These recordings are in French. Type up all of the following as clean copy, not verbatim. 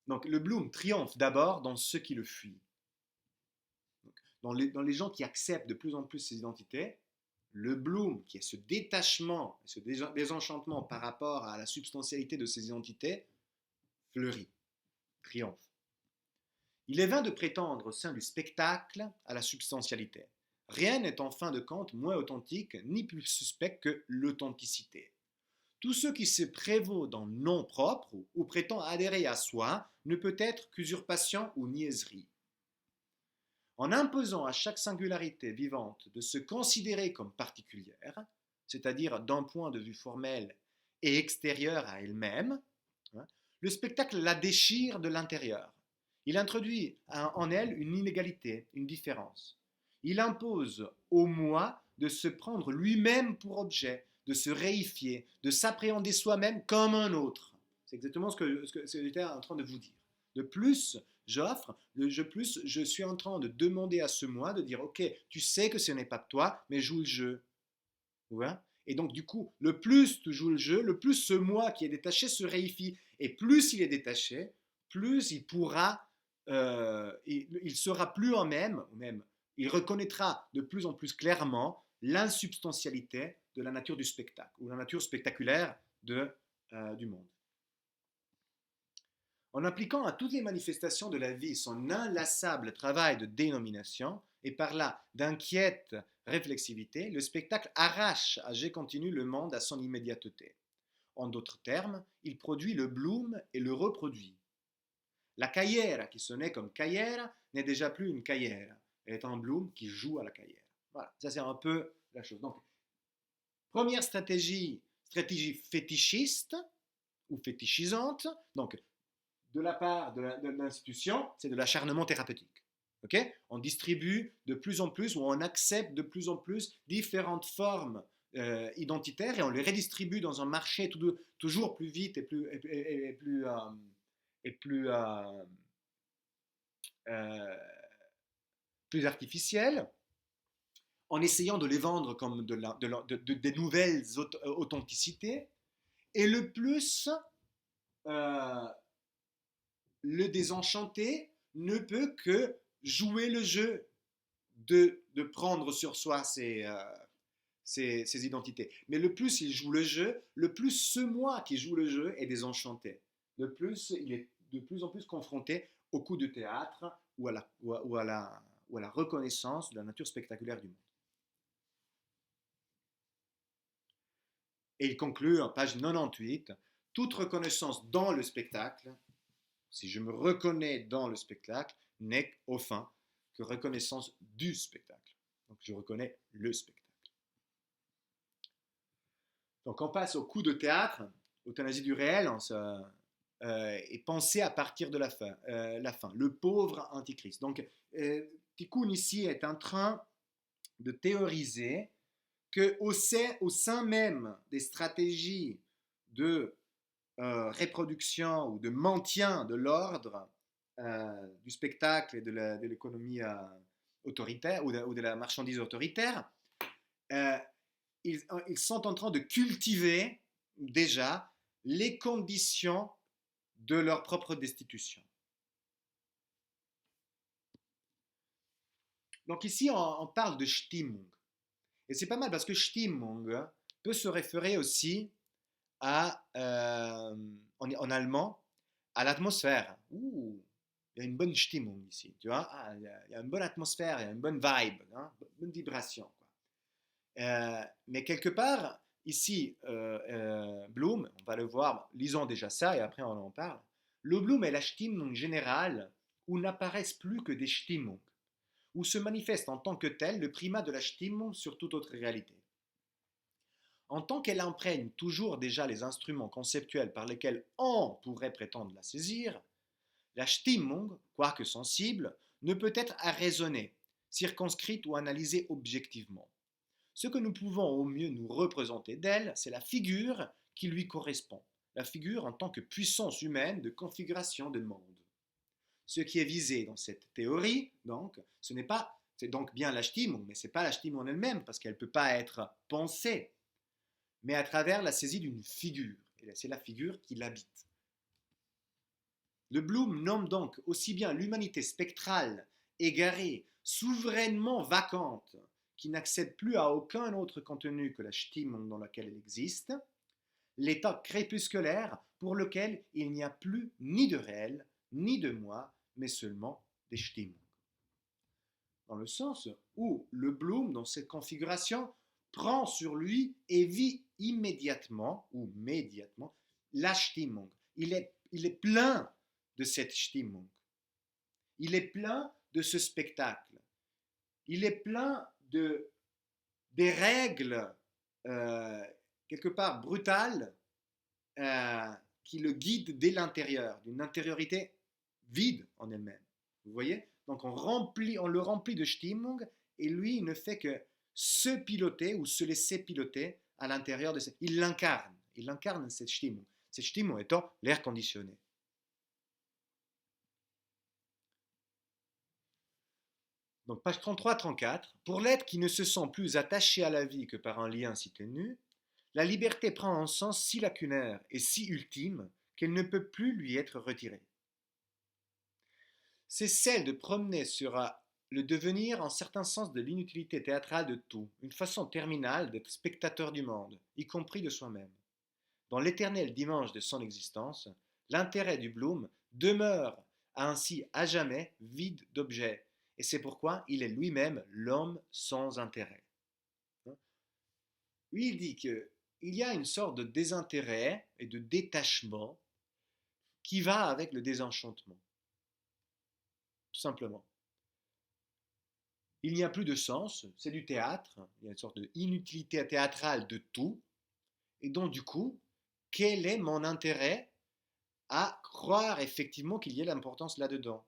Donc le Bloom triomphe d'abord dans ceux qui le fuient. Donc, dans les gens qui acceptent de plus en plus ces identités, le Bloom, qui est ce détachement, ce désenchantement par rapport à la substantialité de ces identités, fleurit, triomphe. Il est vain de prétendre au sein du spectacle à la substantialité. Rien n'est en fin de compte moins authentique ni plus suspect que l'authenticité. Tout ce qui se prévaut dans nom propre ou prétend adhérer à soi ne peut être qu'usurpation ou niaiserie. En imposant à chaque singularité vivante de se considérer comme particulière, c'est-à-dire d'un point de vue formel et extérieur à elle-même, le spectacle la déchire de l'intérieur. Il introduit en elle une inégalité, une différence. Il impose au moi de se prendre lui-même pour objet, de se réifier, de s'appréhender soi-même comme un autre. C'est exactement ce que j'étais en train de vous dire. De plus, j'offre, de plus, je suis en train de demander à ce moi de dire, ok, tu sais que ce n'est pas toi, mais joue le jeu. Ouais. Et donc, du coup, le plus tu joues le jeu, le plus ce moi qui est détaché se réifie. Et plus il est détaché, plus il pourra, il sera plus en même, il reconnaîtra de plus en plus clairement l'insubstantialité de la nature du spectacle, ou la nature spectaculaire du monde. En appliquant à toutes les manifestations de la vie son inlassable travail de dénomination, et par là d'inquiète réflexivité, le spectacle arrache à jet continu le monde à son immédiateté. En d'autres termes, il produit le bloom et le reproduit. La caillère qui sonnait comme caillère n'est déjà plus une caillère, elle est un bloom qui joue à la caillère. Voilà, ça c'est un peu la chose. Donc, première stratégie fétichiste ou fétichisante, donc de la part de l'institution, c'est de l'acharnement thérapeutique. Okay, on distribue de plus en plus, ou on accepte de plus en plus différentes formes identitaires et on les redistribue dans un marché toujours plus vite et euh, plus artificiel, en essayant de les vendre comme des nouvelles authenticités. Et le plus, euh, le désenchanté ne peut que jouer le jeu de prendre sur soi ces identités. Mais le plus il joue le jeu, le plus ce moi qui joue le jeu est désenchanté. Le plus il est de plus en plus confronté au coup de théâtre ou à la reconnaissance de la nature spectaculaire du monde. Et il conclut en page 98, toute reconnaissance dans le spectacle, si je me reconnais dans le spectacle, n'est au fin que reconnaissance du spectacle. Donc je reconnais le spectacle. Donc on passe au coup de théâtre, euthanasie du réel, et penser à partir de la fin, le pauvre antichrist. Donc Tikkun ici est en train de théoriser qu'au sein même des stratégies de reproduction ou de maintien de l'ordre du spectacle et de l'économie autoritaire ou de la marchandise autoritaire, euh, ils sont en train de cultiver déjà les conditions de leur propre destitution. Donc ici, on parle de Stimmung. Et c'est pas mal parce que Stimmung peut se référer aussi en allemand à l'atmosphère. Ouh, il y a une bonne Stimmung ici, tu vois. Ah, il y a une bonne atmosphère, il y a une bonne vibe, hein, une bonne vibration. Quoi. Mais quelque part, ici, Bloom, on va le voir, lisons déjà ça et après on en parle. Le Bloom est la Stimmung générale où n'apparaissent plus que des Stimmung, où se manifeste en tant que tel le primat de la Stimmung sur toute autre réalité. En tant qu'elle imprègne toujours déjà les instruments conceptuels par lesquels on pourrait prétendre la saisir, la Stimmung, quoique sensible, ne peut être arraisonnée, circonscrite ou analysée objectivement. Ce que nous pouvons au mieux nous représenter d'elle, c'est la figure qui lui correspond, la figure en tant que puissance humaine de configuration de monde. Ce qui est visé dans cette théorie, donc, c'est donc bien la Stimmung, mais ce n'est pas la Stimmung en elle-même, parce qu'elle ne peut pas être pensée, mais à travers la saisie d'une figure. Et c'est la figure qui l'habite. Le Bloom nomme donc aussi bien l'humanité spectrale, égarée, souverainement vacante, qui n'accède plus à aucun autre contenu que la Stimmung dans laquelle elle existe, l'état crépusculaire pour lequel il n'y a plus ni de réel, ni de moi, mais seulement des Stimmung. Dans le sens où le Bloom, dans cette configuration, prend sur lui et vit immédiatement ou médiatement la Stimmung. Il est plein de cette Stimmung. Il est plein de ce spectacle. Il est plein des règles, quelque part brutales, qui le guident dès l'intérieur, d'une intériorité vide en elle-même. Vous voyez? Donc on le remplit de Stimmung et lui, il ne fait que se piloter ou se laisser piloter à l'intérieur de cette... Il incarne cette Stimmung. Cette Stimmung étant l'air conditionné. Donc page 33-34, pour l'être qui ne se sent plus attaché à la vie que par un lien si ténu, la liberté prend un sens si lacunaire et si ultime qu'elle ne peut plus lui être retirée. C'est celle de promener sur le devenir en certain sens de l'inutilité théâtrale de tout, une façon terminale d'être spectateur du monde, y compris de soi-même. Dans l'éternel dimanche de son existence, l'intérêt du Bloom demeure ainsi à jamais vide d'objet, et c'est pourquoi il est lui-même l'homme sans intérêt. Lui, il dit qu'il y a une sorte de désintérêt et de détachement qui va avec le désenchantement, tout simplement. Il n'y a plus de sens, c'est du théâtre, il y a une sorte d'inutilité théâtrale de tout, et donc du coup, quel est mon intérêt à croire effectivement qu'il y ait l'importance là-dedans?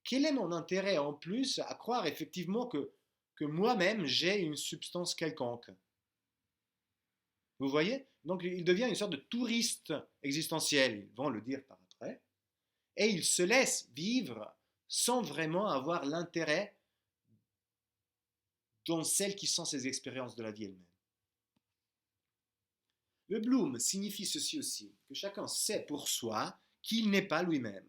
Quel est mon intérêt en plus à croire effectivement que moi-même j'ai une substance quelconque? Vous voyez? Donc il devient une sorte de touriste existentiel, ils vont le dire par après, et il se laisse vivre sans vraiment avoir l'intérêt dans celles qui sont ses expériences de la vie elle-même. Le Bloom signifie ceci aussi, que chacun sait pour soi qu'il n'est pas lui-même.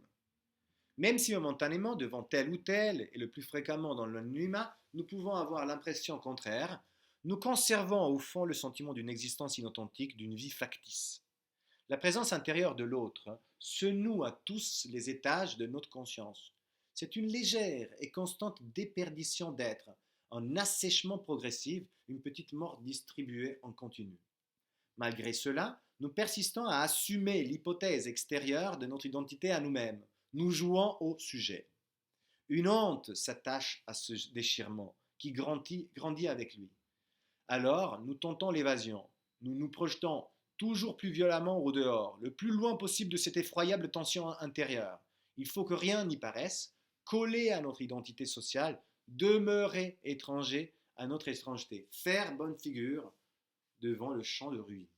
Même si momentanément, devant tel ou tel, et le plus fréquemment dans l'anonymat, nous pouvons avoir l'impression contraire, nous conservons au fond le sentiment d'une existence inauthentique, d'une vie factice. La présence intérieure de l'autre se noue à tous les étages de notre conscience. C'est une légère et constante déperdition d'être, un assèchement progressif, une petite mort distribuée en continu. Malgré cela, nous persistons à assumer l'hypothèse extérieure de notre identité à nous-mêmes. Nous jouons au sujet. Une honte s'attache à ce déchirement qui grandit avec lui. Alors, nous tentons l'évasion. Nous nous projetons toujours plus violemment au dehors, le plus loin possible de cette effroyable tension intérieure. Il faut que rien n'y paraisse, coller à notre identité sociale, demeurer étranger à notre étrangeté, faire bonne figure devant le champ de ruines.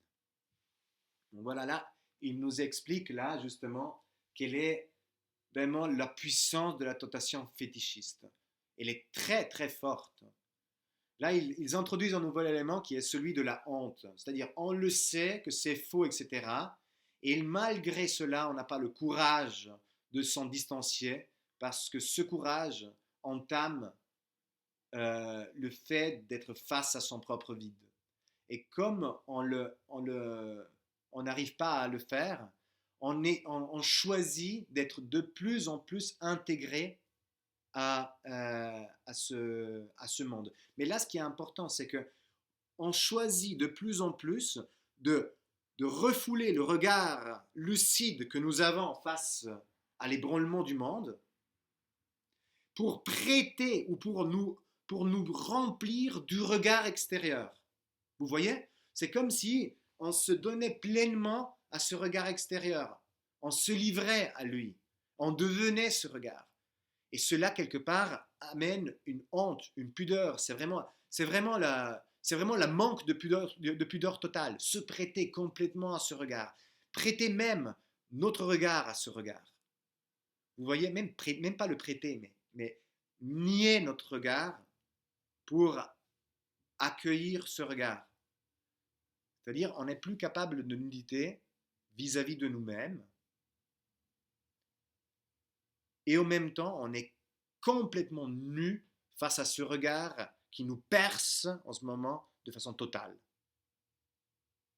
Donc voilà, là, il nous explique là justement quelle est vraiment la puissance de la tentation fétichiste. Elle est très très forte. Là, ils introduisent un nouvel élément qui est celui de la honte. C'est-à-dire, on le sait que c'est faux, etc. Et malgré cela, on n'a pas le courage de s'en distancier parce que ce courage entame le fait d'être face à son propre vide. Et comme on n'arrive pas à le faire, on choisit d'être de plus en plus intégré à ce monde. Mais là, ce qui est important, c'est que on choisit de plus en plus de refouler le regard lucide que nous avons face à l'ébranlement du monde pour prêter ou pour nous remplir du regard extérieur. Vous voyez? C'est comme si on se donnait pleinement à ce regard extérieur. On se livrait à lui. On devenait ce regard. Et cela, quelque part, amène une honte, une pudeur. C'est vraiment la manque de pudeur totale. Se prêter complètement à ce regard. Prêter même notre regard à ce regard. Vous voyez, même pas le prêter, mais nier notre regard pour accueillir ce regard. C'est-à-dire, on n'est plus capable de nudité vis-à-vis de nous-mêmes. et en même temps, on est complètement nu face à ce regard qui nous perce en ce moment de façon totale.